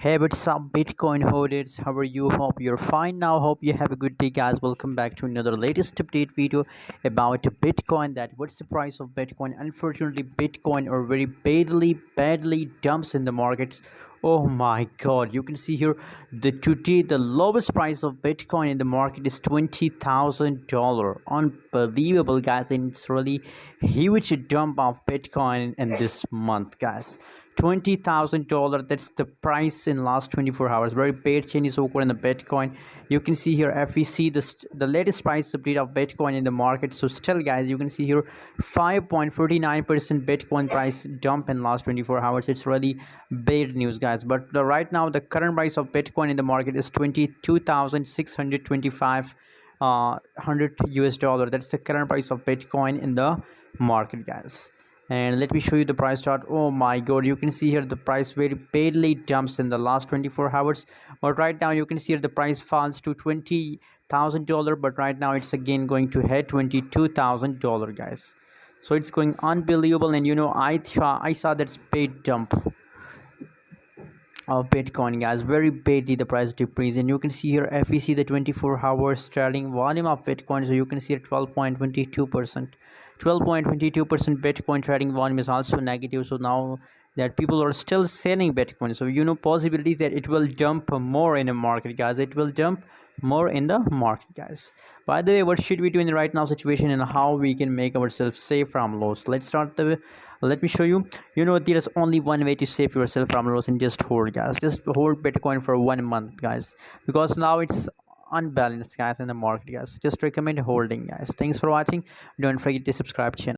Hey, what's up, Bitcoin holders? How are you? Hope you're fine now. Hope you have a good day, guys. Welcome back to another latest update video about Bitcoin. That what's the price of Bitcoin? Unfortunately, Bitcoin are very badly dumps in the markets. Oh my God! You can see here the lowest price of Bitcoin in the market is $20,000. Unbelievable, guys, and it's really huge dump of Bitcoin in this month, guys. $20,000, that's the price in last 24 hours. Very bad changes occurred in the Bitcoin. You can see here FEC, the latest price update of Bitcoin in the market. So still, guys, you can see here 5.49% Bitcoin price dump in last 24 hours. It's really bad news, guys. But right now the current price of Bitcoin in the market is 22,625 100 US dollar. That's the current price of Bitcoin in the market, guys. And let me show you the price chart. Oh my God, you can see here the price very badly dumps in the last 24 hours. But right now you can see here the price falls to $20,000, but right now it's again going to hit $22,000, guys. So it's going unbelievable. And I saw that spade dump of Bitcoin, guys. Very badly the price decrease, and you can see here FEC, the 24 hours trading volume of Bitcoin. So you can see here 12.22%. 12.22% Bitcoin trading volume is also negative. So now that people are still selling Bitcoin, so possibilities that it will dump more in the market, guys. It will dump more in the market, guys. By the way, what should we do in the right now situation and how we can make ourselves safe from loss? Let me show you. There is only one way to save yourself from loss, and just hold, guys. Just hold Bitcoin for 1 month, guys, because now it's unbalanced, guys, in the market, guys. Just recommend holding, guys. Thanks for watching. Don't forget to subscribe channel.